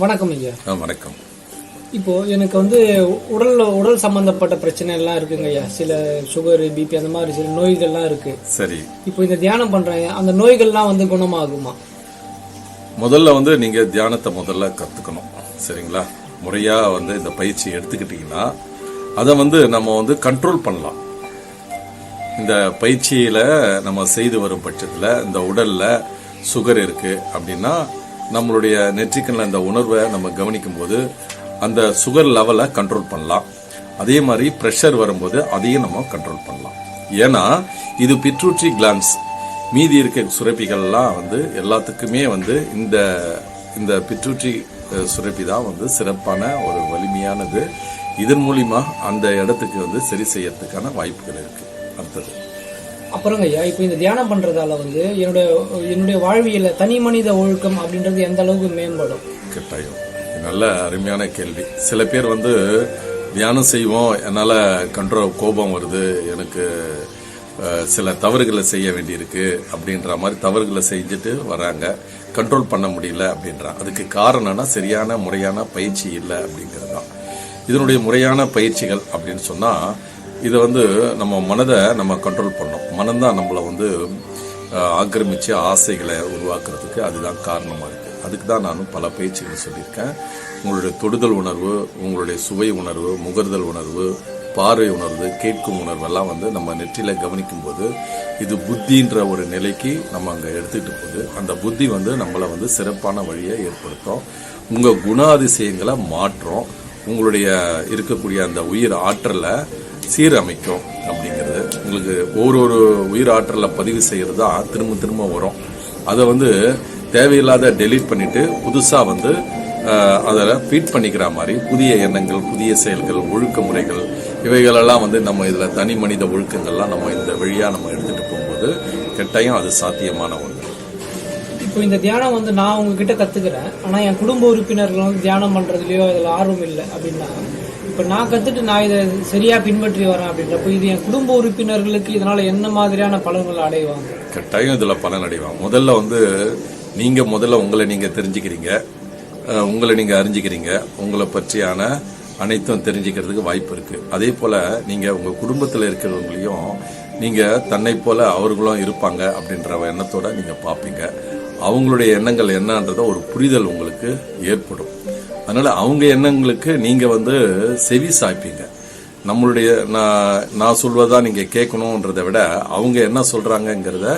வணக்கம் ஐயா. வணக்கம். இப்போ எனக்கு உடல் சம்பந்தப்பட்ட பிரச்சனை எல்லாம் இருக்குங்க ஐயா. சில சுகர், பிபி அந்த மாதிரி சில நோய்கள்லாம் இருக்கு. சரி. இப்போ இந்த தியானம் பண்றேன், அந்த நோய்கள்லாம் குணமாகுமா? முதல்ல நீங்க தியானத்தை முதல்ல கத்துக்கணும். சரிங்களா? முறையா இந்த பயிற்சி எடுத்துக்கிட்டீங்கன்னா அதை நம்ம கண்ட்ரோல் பண்ணலாம். இந்த பயிற்சியில நம்ம செய்து வரும் பட்சத்துல இந்த உடல்ல சுகர் இருக்கு அப்படின்னா நம்மளுடைய நெற்றிக்கண்ணில் அந்த உணர்வை நம்ம கவனிக்கும் போது அந்த சுகர் லெவலை கண்ட்ரோல் பண்ணலாம். அதே மாதிரி பிரஷர் வரும்போது அதையும் நம்ம கண்ட்ரோல் பண்ணலாம். ஏன்னா இது பிட்ரூட்ரி கிளான்ஸ் மீதி இருக்க சுரப்பிகள்லாம் எல்லாத்துக்குமே இந்த இந்த பிட்ரூட்ரி சுரப்பி தான் சிறப்பான ஒரு வலிமையானது. இதன் மூலியமா அந்த இடத்துக்கு சரி செய்யறதுக்கான வாய்ப்புகள் இருக்கு. அடுத்தது அப்புறம் ஐயா, இப்போ இந்த தியானம் பண்றதால என்னுடைய வாழ்வியல தனி மனித ஒழுக்கம் அப்படின்றது எந்த அளவுக்கு மேம்படும்? கட்டாயம். நல்ல அருமையான கேள்வி. சில பேர் தியானம் செய்வோம், என்னால கோபம் வருது, எனக்கு சில தவறுகளை செய்ய வேண்டியிருக்கு அப்படின்ற மாதிரி தவறுகளை செஞ்சுட்டு வராங்க, கண்ட்ரோல் பண்ண முடியல அப்படின்றாங்க. அதுக்கு காரணம்னா சரியான முறையான பயிற்சி இல்லை அப்படிங்கிறது தான். இதனுடைய முறையான பயிற்சிகள் அப்படின்னு சொன்னா இதை நம்ம மனதை நம்ம கண்ட்ரோல் பண்ணோம். மனம்தான் நம்மளை ஆக்கிரமிச்சு ஆசைகளை உருவாக்குறதுக்கு அதுதான் காரணமாக இருக்கு. அதுக்கு தான் நானும் பல பயிற்சிகள் சொல்லியிருக்கேன். உங்களுடைய தொடுதல் உணர்வு, உங்களுடைய சுவை உணர்வு, முகர்தல் உணர்வு, பார்வை உணர்வு, கேட்கும் உணர்வெல்லாம் நம்ம நெற்றில கவனிக்கும் போது இது புத்தின்ற ஒரு நிலைக்கு நம்ம அங்கே எடுத்துக்கிட்டு போகுது. அந்த புத்தி நம்மளை சிறப்பான வழியை ஏற்படுத்தும். உங்கள் குணாதிசயங்களை மாற்றும். உங்களுடைய இருக்கக்கூடிய அந்த உயிர் ஆற்றலை சீரமைக்கும். அப்படிங்கிறது உங்களுக்கு ஒரு உயிர் ஆற்றலை பதிவு செய்யறது தான் திரும்ப திரும்ப வரும். அதை தேவையில்லாத டெலீட் பண்ணிட்டு புதுசா அதில் ஃபீட் பண்ணிக்கிற மாதிரி புதிய எண்ணங்கள், புதிய செயல்கள், ஒழுக்க முறைகள் இவைகளெல்லாம் நம்ம இதில் தனி மனித ஒழுக்கங்கள்லாம் நம்ம இந்த வழியாக நம்ம எடுத்துகிட்டு போகும்போது கட்டாயம் அது சாத்தியமான ஒன்று. இப்போ இந்த தியானம் நான் உங்ககிட்ட கற்றுக்கிறேன், ஆனால் என் குடும்ப உறுப்பினர்கள் தியானம் பண்ணுறதுலையோ அதில் ஆர்வம் இல்லை அப்படின்னா, இப்போ நான் கற்றுட்டு நான் இதை சரியாக பின்பற்றி வரேன் அப்படின்றப்போ இது என் குடும்ப உறுப்பினர்களுக்கு இதனால் என்ன மாதிரியான பலன்கள் அடைவாங்க? கட்டாயம் இதில் பலன் அடைவாங்க. முதல்ல உங்களை நீங்கள் தெரிஞ்சுக்கிறீங்க, உங்களை நீங்கள் அறிஞ்சிக்கிறீங்க, உங்களை பற்றியான அனைத்தும் தெரிஞ்சுக்கிறதுக்கு வாய்ப்பு இருக்கு. அதே போல நீங்க உங்க குடும்பத்தில் இருக்கிறவங்களையும் நீங்க தன்னை போல அவர்களும் இருப்பாங்க அப்படின்ற எண்ணத்தோட நீங்க பார்ப்பீங்க. அவங்களுடைய எண்ணங்கள் என்னன்றத ஒரு புரிதல் உங்களுக்கு ஏற்படும். அதனால அவங்க எண்ணங்களுக்கு நீங்க செவி சாய்ப்பீங்க. நம்மளுடைய நான் சொல்வதா நீங்க கேட்கணும்ன்றதை விட அவங்க என்ன சொல்றாங்கிறத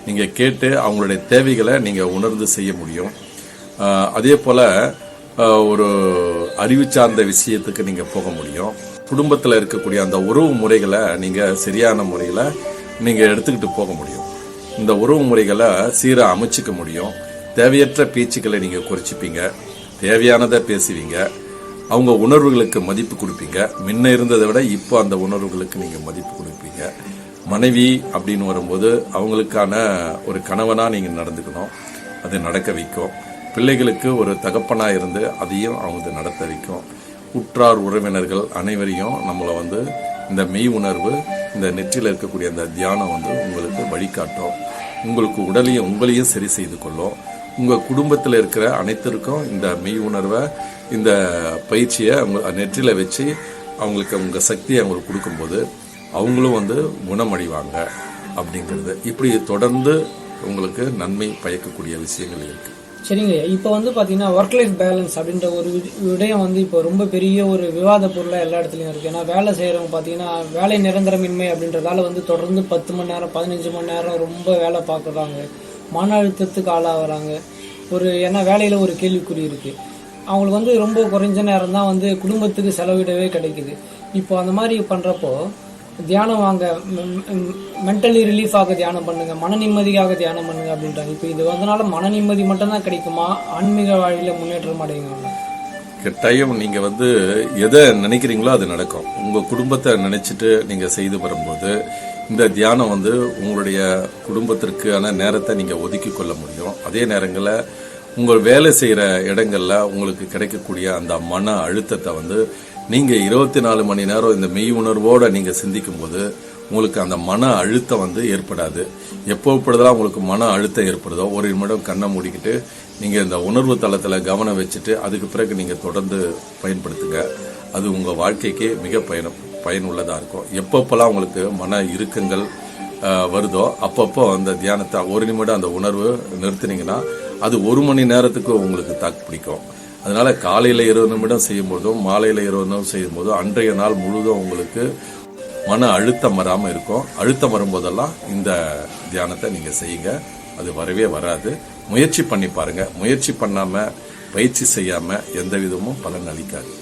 நீங்க கேட்டு அவங்களுடைய தேவைகளை நீங்க உணர்ந்து செய்ய முடியும். அதே போல ஒரு அறிவு சார்ந்த விஷயத்துக்கு நீங்க போக முடியும். குடும்பத்தில் இருக்கக்கூடிய அந்த உறவு முறைகளை நீங்க சரியான முறையில நீங்க எடுத்துக்கிட்டு போக முடியும். இந்த உறவு முறைகளை சீரா அமைச்சிக்க முடியும். தேவையற்ற பேச்சுக்களை நீங்க குறைச்சிப்பீங்க, தேவையானதை பேசுவீங்க. அவங்க உணர்வுகளுக்கு மதிப்பு கொடுப்பீங்க. முன்ன இருந்ததை விட இப்போ அந்த உணர்வுகளுக்கு நீங்க மதிப்பு கொடுப்பீங்க. மனைவி அப்படின்னு வரும்போது அவங்களுக்கான ஒரு கணவனா நீங்க நடந்துக்கணும், அது நடக்க வைக்கும். பிள்ளைகளுக்கு ஒரு தகப்பனா இருந்து அதையும் அவங்க நடத்த வைக்கும். உற்றார் உறவினர்கள் அனைவரையும் நம்மளை இந்த மெய் உணர்வு, இந்த நெற்றியில் இருக்கக்கூடிய அந்த தியானம் உங்களுக்கு வழிகாட்டும். உங்களுக்கு உங்களையும் சரி செய்து கொள்ளும். உங்கள் குடும்பத்தில் இருக்கிற அனைத்திற்கும் இந்த மெய் உணர்வை, இந்த பயிற்சியை அவங்க நெற்றியில் வச்சு அவங்களுக்கு உங்கள் சக்தியை அவங்களுக்கு கொடுக்கும்போது அவங்களும் குணமடைவாங்க அப்படிங்கிறது. இப்படி தொடர்ந்து உங்களுக்கு நன்மை பயக்கக்கூடிய விஷயங்கள் இருக்கு. சரிங்க. இப்போ பார்த்தீங்கன்னா ஒர்க் லைஃப் பேலன்ஸ் அப்படின்ற ஒரு விடயம் இப்போ ரொம்ப பெரிய ஒரு விவாத பொருளாக எல்லா இடத்துலையும் இருக்குது. ஏன்னா வேலை செய்கிறவங்க பார்த்தீங்கன்னா வேலை நிரந்தரமின்மை அப்படின்றதால தொடர்ந்து 10 மணி நேரம் 15 மணி நேரம் ரொம்ப வேலை பார்க்குறாங்க, மன அழுத்தத்துக்கு ஆளாகிறாங்க. ஏன்னா வேலையில் ஒரு கேள்விக்குறி இருக்குது. அவங்களுக்கு ரொம்ப குறைஞ்ச நேரம் தான் குடும்பத்துக்கு செலவிடவே கிடைக்குது. இப்போ அந்த மாதிரி பண்ணுறப்போ தியானம் வாங்க, மென்டலி ரிலீஃப் ஆக தியானம் பண்ணுங்க, மன நிம்மதிக்காக தியானம் பண்ணுங்க அப்படின்றாங்க. இப்போ இது மன நிம்மதி மட்டும்தான் கிடைக்குமா? ஆன்மீக வாழ்வில் முன்னேற்றம் அடையுங்க? கட்டாயம் நீங்க எதை நினைக்கிறீங்களோ அது நடக்கும். உங்க குடும்பத்தை நினைச்சிட்டு நீங்க செய்து வரும்போது இந்த தியானம் உங்களுடைய குடும்பத்திற்கான நேரத்தை நீங்க ஒதுக்கி கொள்ள முடியும். அதே நேரங்களில் உங்கள் வேலை செய்யற இடங்கள்ல உங்களுக்கு கிடைக்கக்கூடிய அந்த மன அழுத்தத்தை நீங்க 24 மணி நேரம் இந்த மெய் உணர்வோட நீங்க சிந்திக்கும் போது உங்களுக்கு அந்த மன அழுத்தம் வந்து ஏற்படாது. எப்பொழுதெல்லாம் உங்களுக்கு மன அழுத்தம் ஏற்படுதோ ஒரு நிமிடம் கண்ணை மூடிக்கிட்டு நீங்க இந்த உணர்வு தளத்துல கவனம் வச்சுட்டு அதுக்கு பிறகு நீங்க தொடர்ந்து பயன்படுத்துங்க. அது உங்க வாழ்க்கைக்கு மிக பயனுள்ளதா இருக்கும். எப்பப்பெல்லாம் உங்களுக்கு மன இறுக்கங்கள் வருதோ அப்பப்போ அந்த தியானத்தை ஒரு நிமிடம் அந்த உணர்வு நிறுத்தினீங்கன்னா அது 1 மணி நேரத்துக்கு உங்களுக்கு தாக்கு பிடிக்கும். அதனால காலையில 20 நிமிடம் செய்யும் போதும் மாலையில 20 நிமிடம் செய்யும் போதும் அன்றைய நாள் முழுதும் உங்களுக்கு மன அழுத்தம் வராம இருக்கும். அழுத்தம் வரும்போதெல்லாம் இந்த தியானத்தை நீங்க செய்யுங்க. அது வரவே வராது. முயற்சி பண்ணி பாருங்க. முயற்சி பண்ணாம பயிற்சி செய்யாம எந்த விதமும் பலன் அளிக்காது.